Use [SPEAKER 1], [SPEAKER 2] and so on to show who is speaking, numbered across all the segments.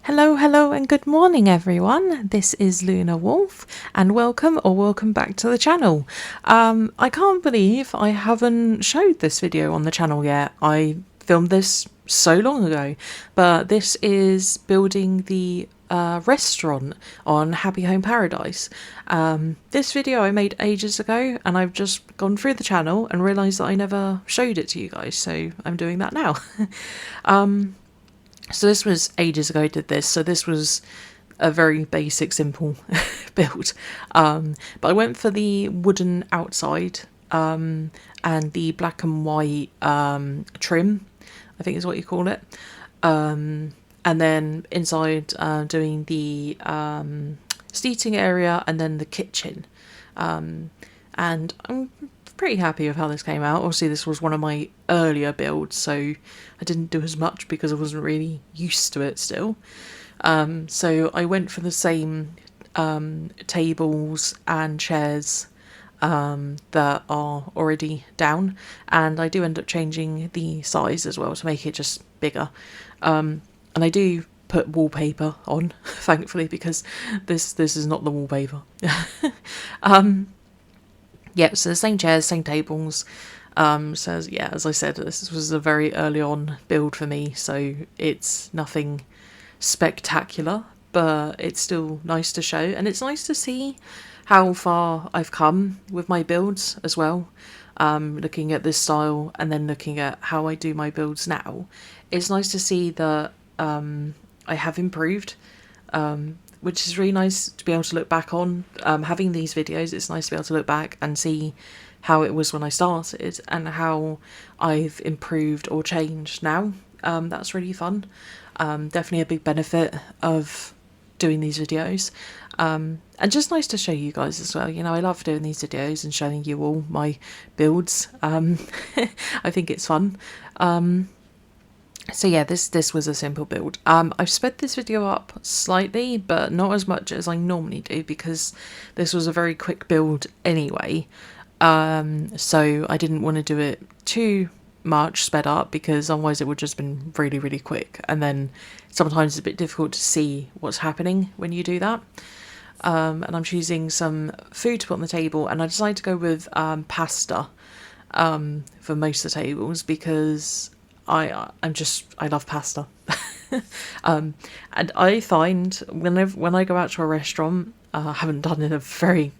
[SPEAKER 1] Hello, and good morning, everyone. This is Luna Wolf, and welcome back to the channel. I can't believe I haven't showed this video on the channel yet. I filmed this so long ago, but this is building the restaurant on Happy Home Paradise. This video I made ages ago, and I've just gone through the channel and realised that I never showed it to you guys, so I'm doing that now. So this was ages ago I did this, so this was a very basic, simple build. But I went for the wooden outside and the black and white trim, I think is what you call it. And then inside doing the seating area and then the kitchen. And I'm pretty happy with how this came out. Obviously this was one of my earlier builds, so I didn't do as much because I wasn't really used to it still. So I went for the same tables and chairs that are already down, and I do end up changing the size as well to make it just bigger. And I do put wallpaper on, thankfully, because this is not the wallpaper. Yeah, so the same chairs, same tables. So yeah, as I said, this was a very early on build for me, so it's nothing spectacular, but it's still nice to show, and it's nice to see how far I've come with my builds as well. Looking at this style and then looking at how I do my builds now, it's nice to see that I have improved. Which is really nice to be able to look back on. Having these videos, it's nice to be able to look back and see how it was when I started and how I've improved or changed now. That's really fun. Definitely a big benefit of doing these videos. And just nice to show you guys as well. You know, I love doing these videos and showing you all my builds. I think it's fun. So yeah, this was a simple build. I've sped this video up slightly, but not as much as I normally do because this was a very quick build anyway. So I didn't want to do it too much sped up because otherwise it would just been really, really quick. And then sometimes it's a bit difficult to see what's happening when you do that. And I'm choosing some food to put on the table, and I decided to go with pasta for most of the tables because I love pasta. And I find when I go out to a restaurant, I haven't done it in a very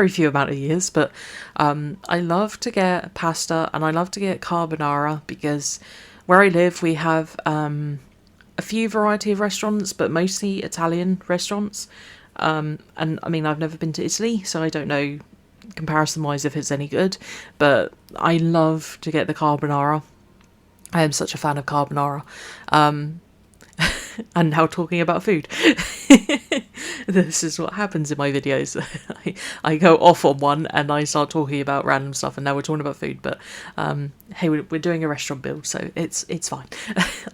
[SPEAKER 1] few amount of years, but I love to get pasta and I love to get carbonara because where I live we have a few variety of restaurants, but mostly Italian restaurants. And I mean, I've never been to Italy, so I don't know comparison wise if it's any good, but I love to get the carbonara. I am such a fan of carbonara. And now talking about food. This is what happens in my videos. I go off on one and I start talking about random stuff, and now we're talking about food. But hey, we're doing a restaurant build, so it's fine.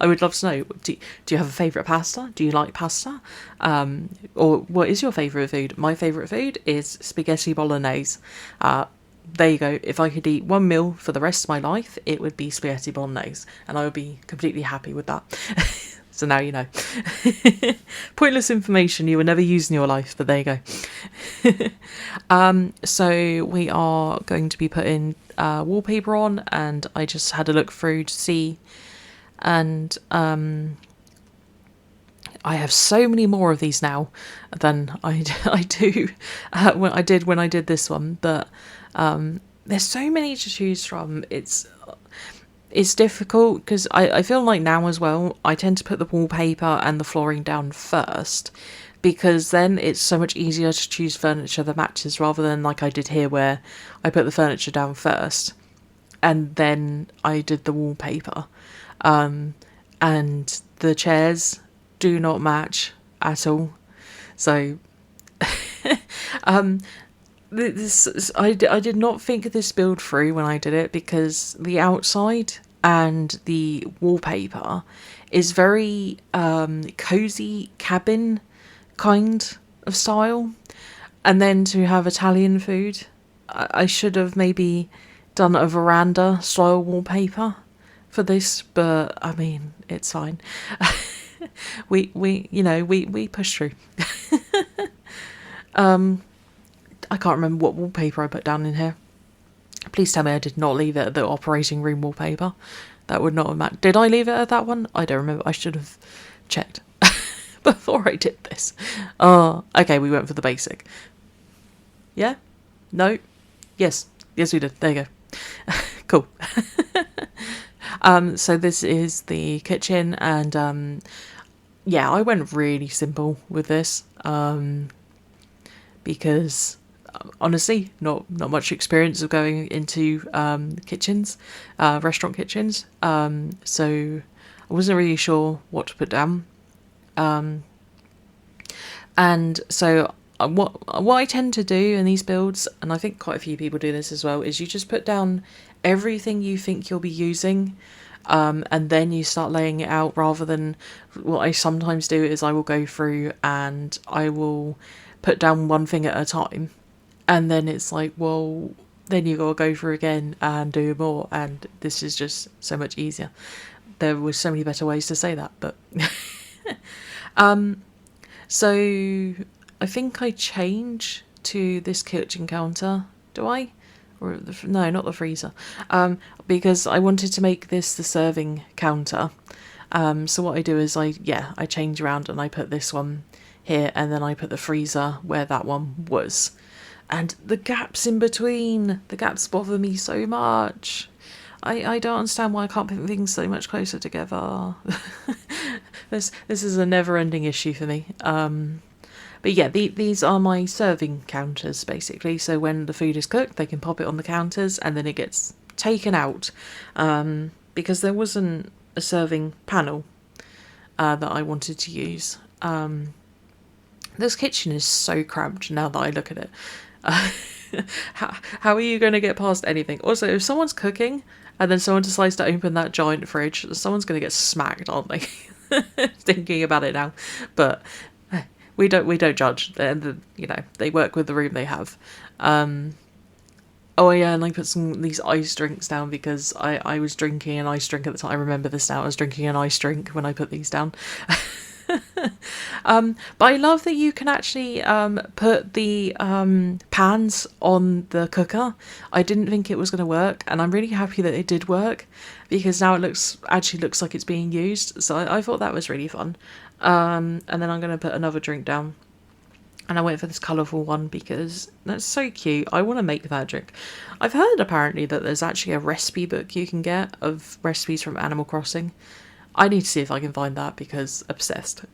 [SPEAKER 1] I would love to know, do you have a favourite pasta? Do you like pasta? Or what is your favourite food? My favourite food is spaghetti bolognese. There you go. If I could eat one meal for the rest of my life, it would be spaghetti bolognese, and I would be completely happy with that. So now you know. Pointless information you will never use in your life, but there you go. So we are going to be putting wallpaper on, and I just had a look through to see, and I have so many more of these now than I do when I did this one, but there's so many to choose from. It's difficult because I feel like now as well I tend to put the wallpaper and the flooring down first, because then it's so much easier to choose furniture that matches, rather than like I did here where I put the furniture down first and then I did the wallpaper. And the chairs do not match at all, so I did not think this build through when I did it, because the outside and the wallpaper is very cozy cabin kind of style, and then to have Italian food, I should have maybe done a veranda style wallpaper for this, but I mean, it's fine. we push through. I can't remember what wallpaper I put down in here. Please tell me I did not leave it at the operating room wallpaper. That would not have mattered. Did I leave it at that one? I don't remember. I should have checked before I did this. Oh, okay, we went for the basic. Yeah? No? Yes. Yes, we did. There you go. Cool. So this is the kitchen, and yeah, I went really simple with this, because honestly, not much experience of going into kitchens, restaurant kitchens. So I wasn't really sure what to put down. And so what I tend to do in these builds, and I think quite a few people do this as well, is you just put down everything you think you'll be using, and then you start laying it out, rather than what I sometimes do is I will go through and I will put down one thing at a time, and then it's like, well, then you gotta go through again and do more, and this is just so much easier. There were so many better ways to say that, but so I think I change to this kitchen counter. Do I? Or no, not the freezer. Because I wanted to make this the serving counter. So what I do is I change around and I put this one here, and then I put the freezer where that one was. And the gaps in between, the gaps bother me so much. I don't understand why I can't put things so much closer together. This is a never-ending issue for me. But yeah, these are my serving counters, basically. So when the food is cooked, they can pop it on the counters, and then it gets taken out. Because there wasn't a serving panel that I wanted to use. This kitchen is so cramped now that I look at it. How are you going to get past anything? Also, if someone's cooking and then someone decides to open that giant fridge, someone's going to get smacked, aren't they? Thinking about it now, but we don't judge. They work with the room they have. Oh yeah, and I put these ice drinks down because I was drinking an ice drink at the time. I remember this now. I was drinking an ice drink when I put these down. But I love that you can actually put the pans on the cooker. I didn't think it was going to work, and I'm really happy that it did work, because now it looks like it's being used. So I thought that was really fun. And then I'm going to put another drink down, and I went for this colourful one because that's so cute. I want to make that drink. I've heard apparently that there's actually a recipe book you can get of recipes from Animal Crossing. I need to see if I can find that, because obsessed.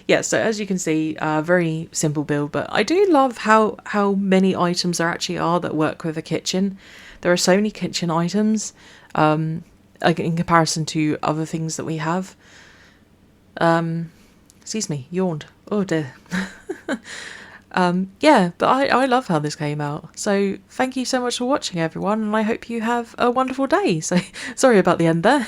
[SPEAKER 1] Yeah, so as you can see, very simple build, but I do love how many items there actually are that work with a kitchen. There are so many kitchen items, like in comparison to other things that we have. Excuse me, yawned. Oh dear. Yeah, but I love how this came out. So thank you so much for watching, everyone, and I hope you have a wonderful day. So sorry about the end there.